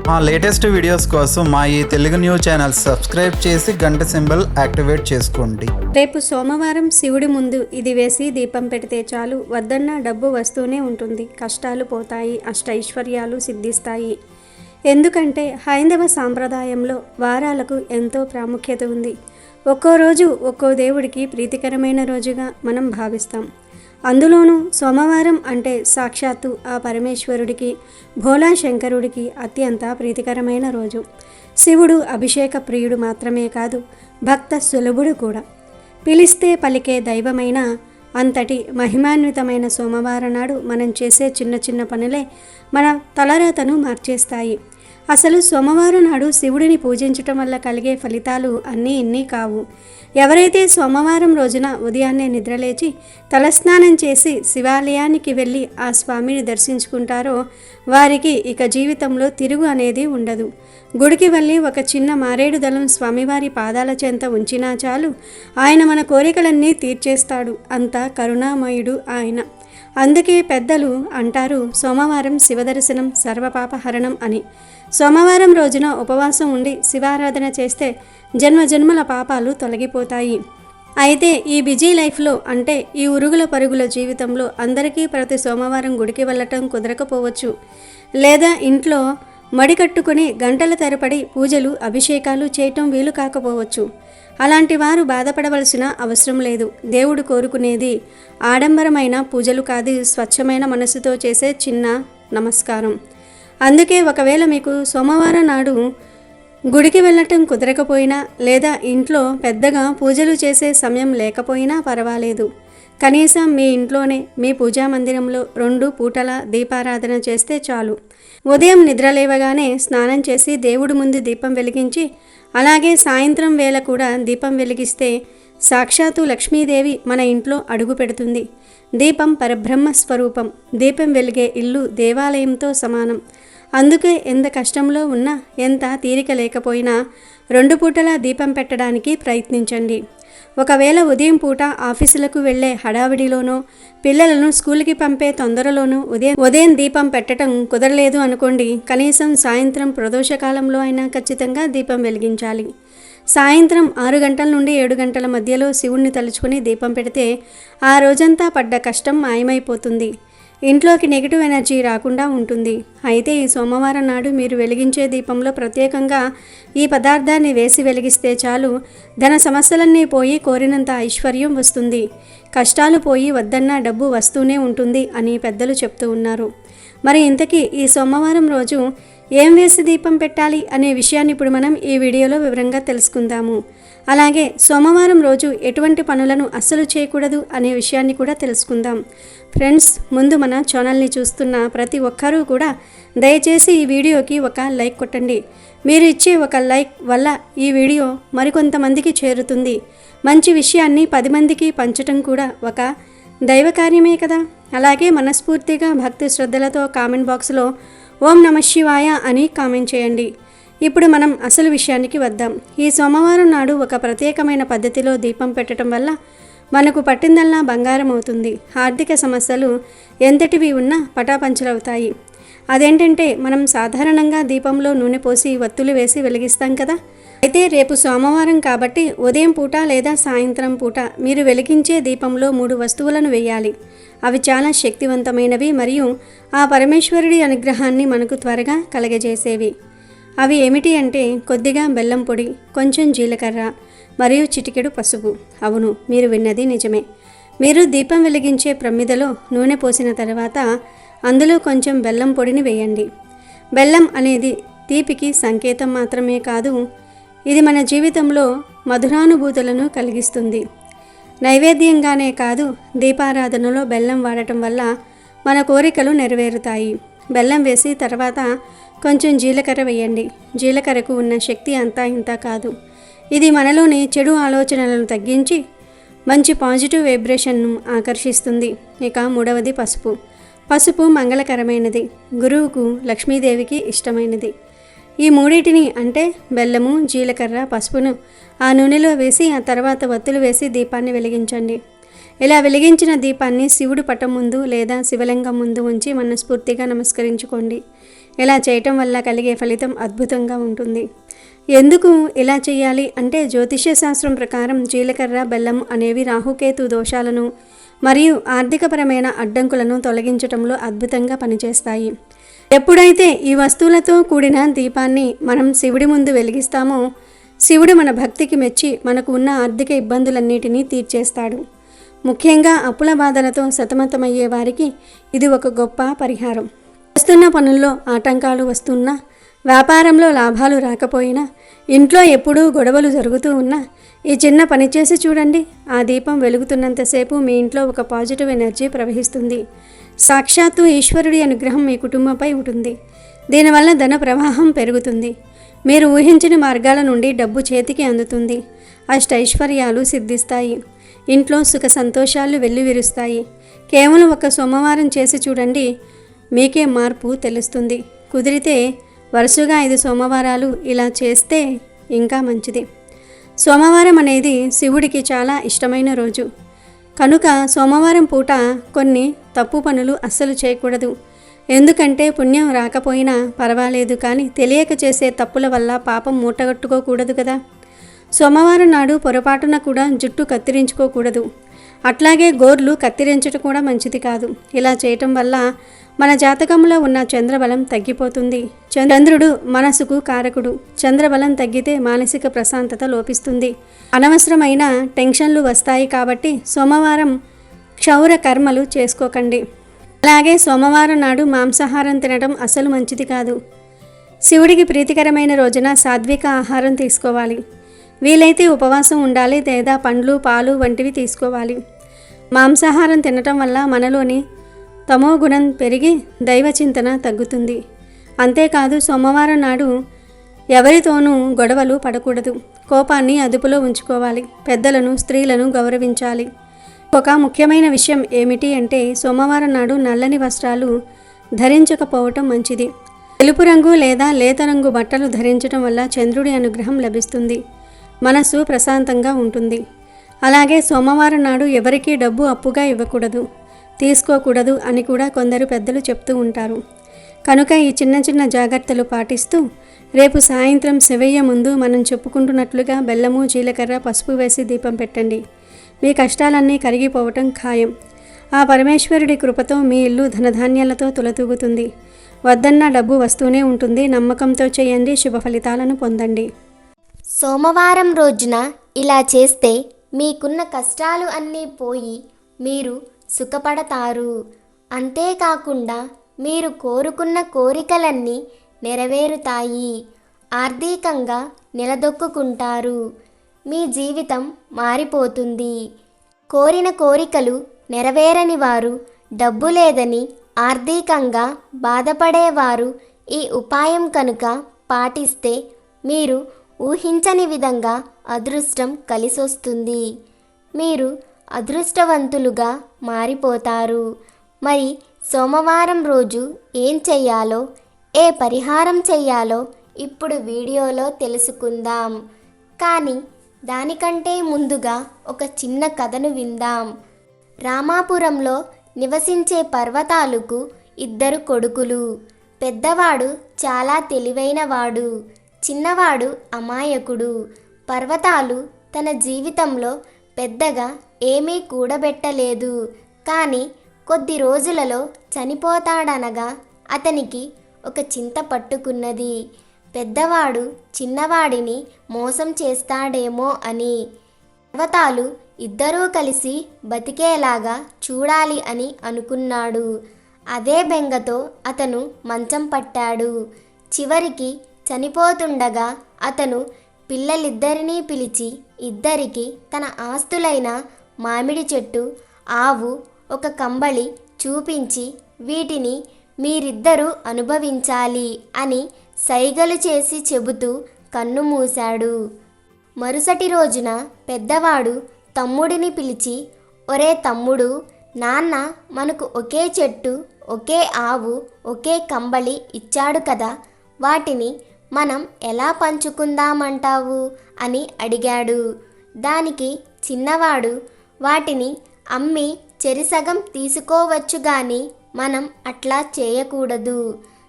మా latest videos కోసం మా ఈ తెలుగు న్యూస్ ఛానల్ సబ్స్క్రైబ్ చేసి గంట సింబల్ యాక్టివేట్ చేసుకోండి. రేపు సోమవారం శివుడి ముందు ఇది వేసి దీపం పెడితే చాలు, వద్దన్న డబ్బు వస్తూనే ఉంటుంది, కష్టాలు పోతాయి, అష్టైశ్వర్యాలు సిద్ధిస్తాయి. ఎందుకంటే హైందవ సాంప్రదాయంలో వారాలకు ఎంతో ప్రాముఖ్యత ఉంది. ఒక్కో రోజు ఒక్కో దేవుడికి ప్రీతికరమైన రోజుగా మనం భావిస్తాం. అందులోనూ సోమవారం అంటే సాక్షాత్తు ఆ పరమేశ్వరుడికి, భోలా శంకరుడికి అత్యంత ప్రీతికరమైన రోజు. శివుడు అభిషేక ప్రియుడు మాత్రమే కాదు, భక్త సులభుడు కూడా. పిలిస్తే పలికే దైవమైన అంతటి మహిమాన్వితమైన సోమవారం నాడు మనం చేసే చిన్న చిన్న పనులే మన తలరాతను మార్చేస్తాయి. అసలు సోమవారం నాడు శివుడిని పూజించటం వల్ల కలిగే ఫలితాలు అన్నీ ఇన్ని కావు. ఎవరైతే సోమవారం రోజున ఉదయాన్నే నిద్రలేచి తలస్నానం చేసి శివాలయానికి వెళ్ళి ఆ స్వామిని దర్శించుకుంటారో వారికి ఇక జీవితంలో తిరుగు అనేది ఉండదు. గుడికి వెళ్ళి ఒక చిన్న మారేడు దళం స్వామివారి పాదాల చెంత ఉంచినా చాలు, ఆయన మన కోరికలన్నీ తీర్చేస్తాడు. అంత కరుణామయుడు ఆయన. అందుకే పెద్దలు అంటారు, సోమవారం శివదర్శనం సర్వపాపహరణం అని. సోమవారం రోజున ఉపవాసం ఉండి శివారాధన చేస్తే జన్మజన్మల పాపాలు తొలగిపోతాయి. అయితే ఈ బిజీ లైఫ్లో, అంటే ఈ ఉరుగుల పరుగుల జీవితంలో అందరికీ ప్రతి సోమవారం గుడికి వెళ్ళటం కుదరకపోవచ్చు. లేదా ఇంట్లో మడికట్టుకుని గంటల తరబడి పూజలు అభిషేకాలు చేయటం వీలు కాకపోవచ్చు. అలాంటి వారు బాధపడవలసిన అవసరం లేదు. దేవుడు కోరుకునేది ఆడంబరమైన పూజలు కాదు, స్వచ్ఛమైన మనసుతో చేసే చిన్న నమస్కారం. అందుకే ఒకవేళ మీకు సోమవారం నాడు గుడికి వెళ్ళటం కుదరకపోయినా, లేదా ఇంట్లో పెద్దగా పూజలు చేసే సమయం లేకపోయినా పర్వాలేదు. కనీసం మీ ఇంట్లోనే మీ పూజా మందిరంలో 2 పూటల దీపారాధన చేస్తే చాలు. ఉదయం నిద్రలేవగానే స్నానం చేసి దేవుడి ముందు దీపం వెలిగించి, అలాగే సాయంత్రం వేళ కూడా దీపం వెలిగిస్తే సాక్షాత్తు లక్ష్మీదేవి మన ఇంట్లో అడుగు పెడుతుంది. దీపం పరబ్రహ్మ స్వరూపం. దీపం వెలిగే ఇల్లు దేవాలయంతో సమానం. అందుకే ఎంత కష్టంలో ఉన్నా, ఎంత తీరిక లేకపోయినా 2 పూటల దీపం పెట్టడానికి ప్రయత్నించండి. ఒకవేళ ఉదయం పూట ఆఫీసులకు వెళ్ళే హడావిడిలోనో, పిల్లలను స్కూల్కి పంపే తొందరలోనూ ఉదయం దీపం పెట్టడం కుదరలేదు అనుకోండి, కనీసం సాయంత్రం ప్రదోషకాలంలో అయినా ఖచ్చితంగా దీపం వెలిగించాలి. సాయంత్రం 6 గంటల నుండి 7 గంటల మధ్యలో శివుణ్ణి తలుచుకుని దీపం పెడితే ఆ రోజంతా పడ్డ కష్టం మాయమైపోతుంది. ఇంట్లోకి నెగిటివ్ ఎనర్జీ రాకుండా ఉంటుంది. అయితే ఈ సోమవారం నాడు మీరు వెలిగించే దీపంలో ప్రత్యేకంగా ఈ పదార్థాన్ని వేసి వెలిగిస్తే చాలు, ధన సమస్యలన్నీ పోయి కోరినంత ఐశ్వర్యం వస్తుంది, కష్టాలు పోయి వద్దన్న డబ్బు వస్తూనే ఉంటుంది అని పెద్దలు చెప్తూ ఉన్నారు. మరి ఇంతకీ ఈ సోమవారం రోజు ఏం వేసి దీపం పెట్టాలి అనే విషయాన్ని ఇప్పుడు మనం ఈ వీడియోలో వివరంగా తెలుసుకుందాము. అలాగే సోమవారం రోజు ఎటువంటి పనులను అస్సలు చేయకూడదు అనే విషయాన్ని కూడా తెలుసుకుందాం. ఫ్రెండ్స్, ముందు మన ఛానల్ని చూస్తున్న ప్రతి ఒక్కరూ కూడా దయచేసి ఈ వీడియోకి ఒక లైక్ కొట్టండి. మీరు ఇచ్చే ఒక లైక్ వల్ల ఈ వీడియో మరికొంతమందికి చేరుతుంది. మంచి విషయాన్ని 10 మందికి పంచటం కూడా ఒక దైవ కార్యమే కదా. అలాగే మనస్ఫూర్తిగా భక్తి శ్రద్ధలతో కామెంట్ బాక్స్లో ఓం నమః శివాయ అని కామెంట్ చేయండి. ఇప్పుడు మనం అసలు విషయానికి వద్దాం. ఈ సోమవారం నాడు ఒక ప్రత్యేకమైన పద్ధతిలో దీపం పెట్టడం వల్ల మనకు పట్టిందల్లా బంగారం అవుతుంది. ఆర్థిక సమస్యలు ఎంతటివి ఉన్నా పటాపంచలవుతాయి. అదేంటంటే, మనం సాధారణంగా దీపంలో నూనె పోసి వత్తులు వేసి వెలిగిస్తాం కదా. అయితే రేపు సోమవారం కాబట్టి ఉదయం పూట లేదా సాయంత్రం పూట మీరు వెలిగించే దీపంలో 3 వస్తువులను వేయాలి. అవి చాలా శక్తివంతమైనవి మరియు ఆ పరమేశ్వరుడి అనుగ్రహాన్ని మనకు త్వరగా కలగజేసేవి. అవి ఏమిటి అంటే, కొద్దిగా బెల్లం పొడి, కొంచెం జీలకర్ర మరియు చిటికెడు పసుపు. అవును, మీరు విన్నది నిజమే. మీరు దీపం వెలిగించే ప్రమిదలో నూనె పోసిన తర్వాత అందులో కొంచెం బెల్లం పొడిని వేయండి. బెల్లం అనేది తీపికి సంకేతం మాత్రమే కాదు, ఇది మన జీవితంలో మధురానుభూతులను కలిగిస్తుంది. నైవేద్యంగానే కాదు, దీపారాధనలో బెల్లం వాడటం వల్ల మన కోరికలు నెరవేరుతాయి. బెల్లం వేసి తర్వాత కొంచెం జీలకర్ర వేయండి. జీలకర్రకు ఉన్న శక్తి అంతా ఇంత కాదు. ఇది మనలోని చెడు ఆలోచనలను తగ్గించి మంచి పాజిటివ్ వైబ్రేషన్ను ఆకర్షిస్తుంది. ఇక 3వది పసుపు. పసుపు మంగళకరమైనది, గురువుకు, లక్ష్మీదేవికి ఇష్టమైనది. ఈ మూడింటిని, అంటే బెల్లము, జీలకర్ర, పసుపును ఆ నూనెలో వేసి ఆ తర్వాత వత్తులు వేసి దీపాన్ని వెలిగించండి. ఇలా వెలిగించిన దీపాన్ని శివుడి పటం ముందు లేదా శివలింగం ముందు ఉంచి మనస్ఫూర్తిగా నమస్కరించుకోండి. ఇలా చేయటం వల్ల కలిగే ఫలితం అద్భుతంగా ఉంటుంది. ఎందుకు ఇలా చేయాలి అంటే జ్యోతిష్య శాస్త్రం ప్రకారం జీలకర్ర, బెల్లం అనేవి రాహుకేతు దోషాలను మరియు ఆర్థికపరమైన అడ్డంకులను తొలగించటంలో అద్భుతంగా పనిచేస్తాయి. ఎప్పుడైతే ఈ వస్తువులతో కూడిన దీపాన్ని మనం శివుడి ముందు వెలిగిస్తామో శివుడు మన భక్తికి మెచ్చి మనకు ఉన్న ఆర్థిక ఇబ్బందులన్నిటినీ తీర్చేస్తాడు. ముఖ్యంగా అప్పుల బాధలతో సతమతమయ్యే వారికి ఇది ఒక గొప్ప పరిహారం. చేస్తున్న పనుల్లో ఆటంకాలు వస్తున్నా, వ్యాపారంలో లాభాలు రాకపోయినా, ఇంట్లో ఎప్పుడూ గొడవలు జరుగుతూ ఉన్నా ఈ చిన్న పని చేసి చూడండి. ఆ దీపం వెలుగుతున్నంతసేపు మీ ఇంట్లో ఒక పాజిటివ్ ఎనర్జీ ప్రవహిస్తుంది. సాక్షాత్తు ఈశ్వరుడి అనుగ్రహం మీ కుటుంబంపై ఉంటుంది. దీనివల్ల ధన ప్రవాహం పెరుగుతుంది. మీరు ఊహించిన మార్గాల నుండి డబ్బు చేతికి అందుతుంది. అష్టైశ్వర్యాలు సిద్ధిస్తాయి. ఇంట్లో సుఖ సంతోషాలు వెల్లివిరుస్తాయి. కేవలం ఒక సోమవారం చేసి చూడండి, మీకే మార్పు తెలుస్తుంది. కుదిరితే వరుసగా 5 సోమవారాలు ఇలా చేస్తే ఇంకా మంచిది. సోమవారం అనేది శివుడికి చాలా ఇష్టమైన రోజు కనుక సోమవారం పూట కొన్ని తప్పు పనులు అస్సలు చేయకూడదు. ఎందుకంటే పుణ్యం రాకపోయినా పర్వాలేదు, కానీ తెలియక చేసే తప్పుల వల్ల పాపం మూటగట్టుకోకూడదు కదా. సోమవారం నాడు పొరపాటున కూడా జుట్టు కత్తిరించుకోకూడదు. అట్లాగే గోర్లు కత్తిరించడం కూడా మంచిది కాదు. ఇలా చేయటం వల్ల మన జాతకంలో ఉన్న చంద్రబలం తగ్గిపోతుంది. చంద్రుడు మనసుకు కారకుడు. చంద్రబలం తగ్గితే మానసిక ప్రశాంతత లోపిస్తుంది. అనవసరమైన టెన్షన్లు వస్తాయి. కాబట్టి సోమవారం క్షౌర కర్మలు చేసుకోకండి. అలాగే సోమవారం నాడు మాంసాహారం తినడం అసలు మంచిది కాదు. శివుడికి ప్రీతికరమైన రోజున సాత్విక ఆహారం తీసుకోవాలి. వీలైతే ఉపవాసం ఉండాలి లేదా పండ్లు, పాలు వంటివి తీసుకోవాలి. మాంసాహారం తినటం వల్ల మనలోని తమో గుణం పెరిగి దైవ చింతన తగ్గుతుంది. అంతేకాదు సోమవారం నాడు ఎవరితోనూ గొడవలు పడకూడదు. కోపాన్ని అదుపులో ఉంచుకోవాలి. పెద్దలను, స్త్రీలను గౌరవించాలి. ఒక ముఖ్యమైన విషయం ఏమిటి అంటే సోమవారం నాడు నల్లని వస్త్రాలు ధరించకపోవటం మంచిది. తెలుపు రంగు లేదా లేత రంగు బట్టలు ధరించడం వల్ల చంద్రుడి అనుగ్రహం లభిస్తుంది. మనసు ప్రశాంతంగా ఉంటుంది. అలాగే సోమవారం నాడు ఎవరికీ డబ్బు అప్పుగా ఇవ్వకూడదు, తీసుకోకూడదు అని కూడా కొందరు పెద్దలు చెప్తూ ఉంటారు. కనుక ఈ చిన్న చిన్న జాగ్రత్తలు పాటిస్తూ రేపు సాయంత్రం శివయ్య ముందు మనం చెప్పుకుంటున్నట్లుగా బెల్లము, జీలకర్ర, పసుపు వేసి దీపం పెట్టండి. మీ కష్టాలన్నీ కరిగిపోవటం ఖాయం. ఆ పరమేశ్వరుడి కృపతో మీ ఇల్లు ధనధాన్యాలతో తులతూగుతుంది. వద్దన్న డబ్బు వస్తూనే ఉంటుంది. నమ్మకంతో చేయండి, శుభ ఫలితాలను పొందండి. సోమవారం రోజున ఇలా చేస్తే మీకున్న కష్టాలు అన్నీ పోయి మీరు సుఖపడతారు. అంతేకాకుండా మీరు కోరుకున్న కోరికలన్నీ నెరవేరుతాయి. ఆర్థికంగా నిలదొక్కుంటారు. మీ జీవితం మారిపోతుంది. కోరిన కోరికలు నెరవేరని వారు, డబ్బు లేదని ఆర్థికంగా బాధపడేవారు ఈ ఉపాయం కనుక పాటిస్తే మీరు ఊహించని విధంగా అదృష్టం కలిసొస్తుంది. మీరు అదృష్టవంతులుగా మారిపోతారు. మరి సోమవారం రోజు ఏం చెయ్యాలో, ఏ పరిహారం చెయ్యాలో ఇప్పుడు వీడియోలో తెలుసుకుందాం. కానీ దానికంటే ముందుగా ఒక చిన్న కథను విందాం. రామాపురంలో నివసించే పర్వతాలకు 2 కొడుకులు. పెద్దవాడు చాలా తెలివైనవాడు, చిన్నవాడు అమాయకుడు. పర్వతాలు తన జీవితంలో పెద్దగా ఏమీ కూడబెట్టలేదు. కానీ కొద్ది రోజులలో చనిపోతాడనగా అతనికి ఒక చింత పట్టుకున్నది. పెద్దవాడు చిన్నవాడిని మోసం చేస్తాడేమో అని. పర్వతాలు 2 కలిసి బతికేలాగా చూడాలి అని అనుకున్నాడు. అదే బెంగతో అతను మంచం పట్టాడు. చివరికి చనిపోతుండగా అతను పిల్లలిద్దరినీ పిలిచి ఇద్దరికి తన ఆస్తులైన మామిడి చెట్టు, ఆవు, ఒక కంబళి చూపించి వీటిని మీరిద్దరూ అనుభవించాలి అని సైగలు చేసి చెబుతూ కన్ను మూశాడు. మరుసటి రోజున పెద్దవాడు తమ్ముడిని పిలిచి, ఒరే తమ్ముడు, నాన్న మనకు ఒకే చెట్టు, ఒకే ఆవు, ఒకే కంబళి ఇచ్చాడు కదా, వాటిని మనం ఎలా పంచుకుందామంటావు అని అడిగాడు. దానికి చిన్నవాడు, వాటిని అమ్మి చెరిసగం తీసుకోవచ్చు గాని మనం అట్లా చేయకూడదు.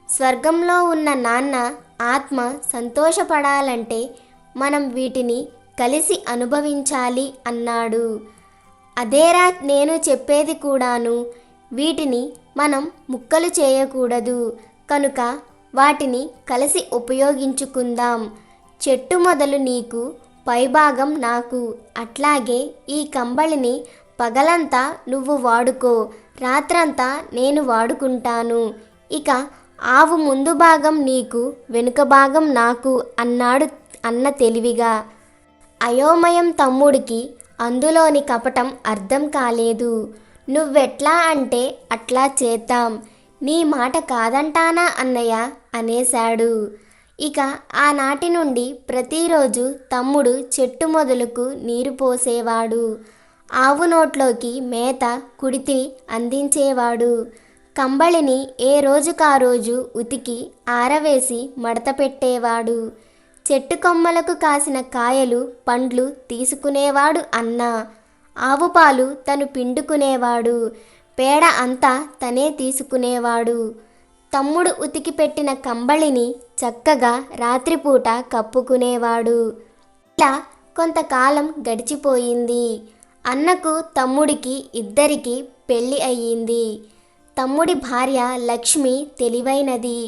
స్వర్గంలో ఉన్న నాన్న ఆత్మ సంతోషపడాలంటే మనం వీటిని కలిసి అనుభవించాలి అన్నాడు. అదేరా నేను చెప్పేది కూడాను. వీటిని మనం ముక్కలు చేయకూడదు, కనుక వాటిని కలిసి ఉపయోగించుకుందాం. చెట్టు మొదలు నీకు, పైభాగం నాకు. అట్లాగే ఈ కంబళిని పగలంతా నువ్వు వాడుకో, రాత్రంతా నేను వాడుకుంటాను. ఇక ఆవు ముందు భాగం నీకు, వెనుక భాగం నాకు అన్నాడు అన్న తెలివిగా. అయోమయం తమ్ముడికి అందులోని కపటం అర్థం కాలేదు. నువ్వెట్లా అంటే అట్లా చేద్దాం, నీ మాట కాదంటానా అన్నయ్య అనేశాడు. ఇక ఆనాటి నుండి ప్రతిరోజు తమ్ముడు చెట్టు మొదలుకు నీరు పోసేవాడు. ఆవు నోట్లోకి మేత కుడితి అందించేవాడు. కంబళిని ఏ రోజుకా రోజు ఉతికి ఆరవేసి మడత పెట్టేవాడు. చెట్టు కొమ్మలకు కాసిన కాయలు పండ్లు తీసుకునేవాడు అన్న. ఆవు పాలు తను పిండుకునేవాడు. పేడ అంతా తనే తీసుకునేవాడు. తమ్ముడు ఉతికి పెట్టిన కంబళిని చక్కగా రాత్రిపూట కప్పుకునేవాడు. ఇలా కొంతకాలం గడిచిపోయింది. అన్నకు తమ్ముడికి ఇద్దరికి పెళ్ళి అయ్యింది. తమ్ముడి భార్య లక్ష్మి తెలివైనది.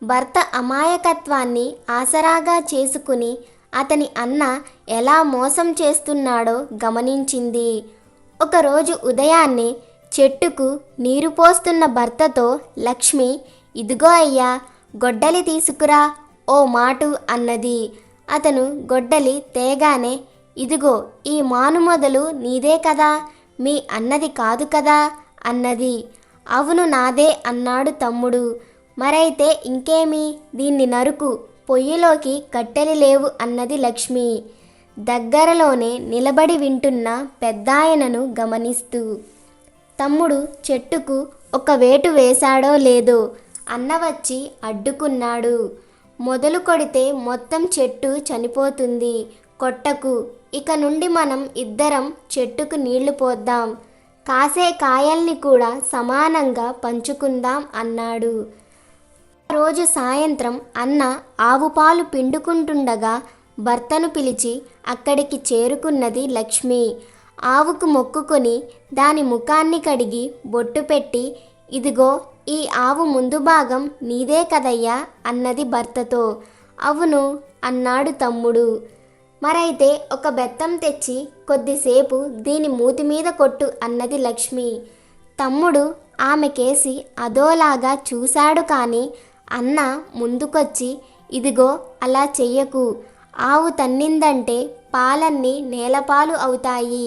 భర్త అమాయకత్వాన్ని ఆసరాగా చేసుకుని అతని అన్న ఎలా మోసం చేస్తున్నాడో గమనించింది. ఒకరోజు ఉదయాన్నే చెట్టుకు నీరు పోస్తున్న భర్తతో లక్ష్మి, ఇదిగో అయ్యా, గొడ్డలి తీసుకురా ఓ మాటు అన్నది. అతను గొడ్డలి తేగానే, ఇదిగో ఈ మాను మొదలు నీదే కదా, మీ అన్నది కాదు కదా అన్నది. అవును నాదే అన్నాడు తమ్ముడు. మరైతే ఇంకేమి, దీన్ని నరుకు, పొయ్యిలోకి కట్టెలు లేవు అన్నది లక్ష్మి, దగ్గరలోనే నిలబడి వింటున్న పెద్దాయనను గమనిస్తూ. తమ్ముడు చెట్టుకు ఒక వేటు వేశాడో లేదో అన్న వచ్చి అడ్డుకున్నాడు. మొదలు కొడితే మొత్తం చెట్టు చనిపోతుంది, కొట్టకు. ఇక నుండి మనం ఇద్దరం చెట్టుకు నీళ్లు పోద్దాం, కాసే కాయల్ని కూడా సమానంగా పంచుకుందాం అన్నాడు. రోజు సాయంత్రం అన్న ఆవు పాలు పిండుకుంటుండగా భర్తను పిలిచి అక్కడికి చేరుకున్నది లక్ష్మి. ఆవుకు మొక్కుకొని దాని ముఖాన్ని కడిగి బొట్టు పెట్టి, ఇదిగో ఈ ఆవు ముందు భాగం నీదే కదయ్యా అన్నది భర్తతో. అవును అన్నాడు తమ్ముడు. మరైతే ఒక బెత్తం తెచ్చి కొద్దిసేపు దీని మూతి మీద కొట్టు అన్నది లక్ష్మి. తమ్ముడు ఆమెకేసి అదోలాగా చూశాడు. కానీ అన్న ముందుకొచ్చి, ఇదిగో అలా చెయ్యకు, ఆవు తన్నిందంటే పాలన్నీ నేలపాలు అవుతాయి.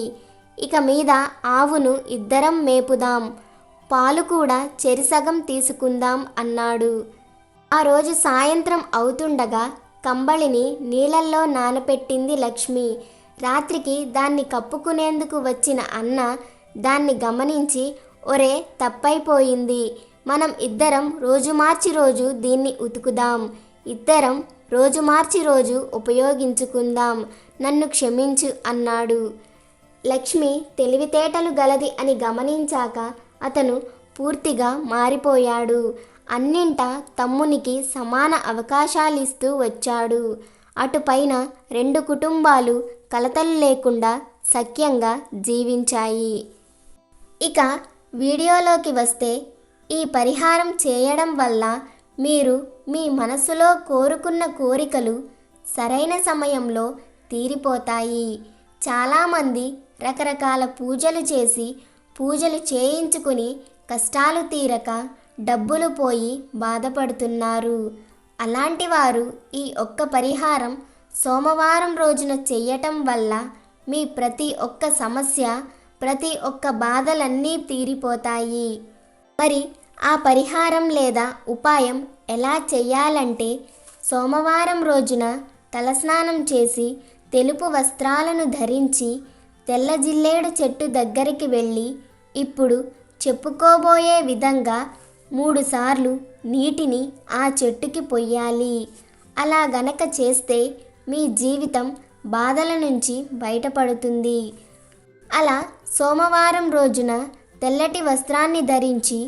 ఇక మీద ఆవును ఇద్దరం మేపుదాం, పాలు కూడా చెరిసగం తీసుకుందాం అన్నాడు. ఆ రోజు సాయంత్రం అవుతుండగా కంబళిని నీళ్ళల్లో నానపెట్టింది లక్ష్మి. రాత్రికి దాన్ని కప్పుకునేందుకు వచ్చిన అన్న దాన్ని గమనించి, ఒరే తప్పైపోయింది, మనం ఇద్దరం రోజు మార్చి రోజు దీన్ని ఉతుకుదాం, ఇద్దరం రోజు మార్చి రోజు ఉపయోగించుకుందాం, నన్ను క్షమించు అన్నాడు. లక్ష్మి తెలివితేటలు గలది అని గమనించాక అతను పూర్తిగా మారిపోయాడు. అన్నింటా తమ్మునికి సమాన అవకాశాలిస్తూ వచ్చాడు. అటుపైన రెండు కుటుంబాలు కలతలు లేకుండా సఖ్యంగా జీవించాయి. ఇక వీడియోలోకి వస్తే, ఈ పరిహారం చేయడం వల్ల మీరు మీ మనసులో కోరుకున్న కోరికలు సరైన సమయంలో తీరిపోతాయి. చాలామంది రకరకాల పూజలు చేసి పూజలు చేయించుకుని కష్టాలు తీరక డబ్బులు పోయి బాధపడుతున్నారు. అలాంటి వారు ఈ ఒక్క పరిహారం సోమవారం రోజున చెయ్యటం వల్ల మీ ప్రతి ఒక్క సమస్య, ప్రతి ఒక్క బాధలన్నీ తీరిపోతాయి. మరి ఆ పరిహారం లేదా ఉపాయం ఎలా చెయ్యాలంటే, సోమవారం రోజున తలస్నానం చేసి తెలుపు వస్త్రాలను ధరించి తెల్ల జిల్లేడు చెట్టు దగ్గరికి వెళ్ళి ఇప్పుడు చెప్పుకోబోయే విధంగా 3 సార్లు నీటిని ఆ చెట్టుకి పొయ్యాలి. అలా గనక చేస్తే మీ జీవితం బాధల నుంచి బయటపడుతుంది. అలా సోమవారం రోజున తెల్లటి వస్త్రాన్ని ధరించి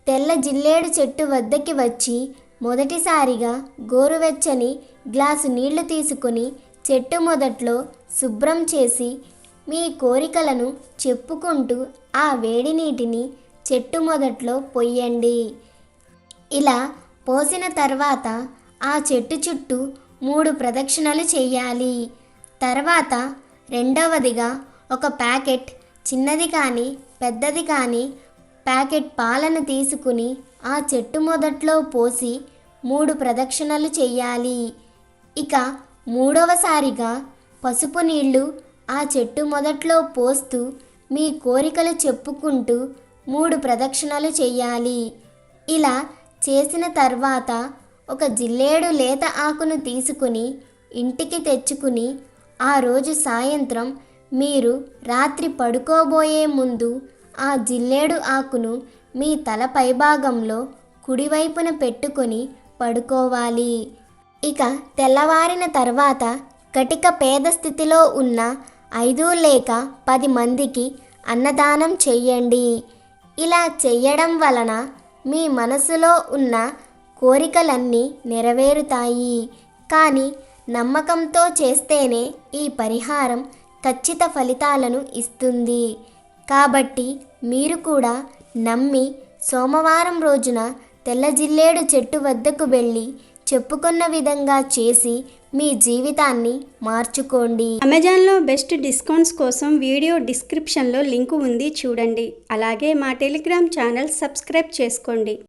తెల్ల జిల్లేడు చెట్టు వద్దకి వచ్చి మొదటిసారిగా గోరువెచ్చని గ్లాసు నీళ్లు తీసుకుని చెట్టు మొదట్లో శుభ్రం చేసి మీ కోరికలను చెప్పుకుంటూ ఆ వేడి నీటిని చెట్టు మొదట్లో పొయ్యండి. ఇలా పోసిన తర్వాత ఆ చెట్టు చుట్టూ 3 ప్రదక్షిణలు చేయాలి. తర్వాత రెండవదిగా ఒక ప్యాకెట్, చిన్నది కానీ పెద్దది కానీ ప్యాకెట్ పాలను తీసుకుని ఆ చెట్టు మొదట్లో పోసి 3 ప్రదక్షిణలు చేయాలి. ఇక మూడవసారిగా పసుపు నీళ్లు ఆ చెట్టు మొదట్లో పోస్తూ మీ కోరికలు చెప్పుకుంటూ 3 ప్రదక్షిణలు చేయాలి. ఇలా చేసిన తర్వాత ఒక జిల్లేడు లేత ఆకును తీసుకుని ఇంటికి తెచ్చుకుని ఆ రోజు సాయంత్రం మీరు రాత్రి పడుకోబోయే ముందు ఆ జిల్లేడు ఆకును మీ తల పైభాగంలో కుడివైపున పెట్టుకొని పడుకోవాలి. ఇక తెల్లవారిన తర్వాత కటిక పేద స్థితిలో ఉన్న 5 లేక 10 మందికి అన్నదానం చెయ్యండి. ఇలా చెయ్యడం వలన మీ మనసులో ఉన్న కోరికలన్నీ నెరవేరుతాయి. కానీ నమ్మకంతో చేస్తేనే ఈ పరిహారం ఖచ్చిత ఫలితాలను ఇస్తుంది. కాబట్టి మీరు కూడా నమ్మి సోమవారం రోజున తెల్ల జిల్లేడు చెట్టు వద్దకు వెళ్ళి చెప్పుకున్న విధంగా చేసి మీ జీవితాన్ని మార్చుకోండి. అమెజాన్లో బెస్ట్ డిస్కౌంట్స్ కోసం వీడియో డిస్క్రిప్షన్లో లింకు ఉంది, చూడండి. అలాగే మా టెలిగ్రామ్ ఛానల్ సబ్స్క్రైబ్ చేసుకోండి.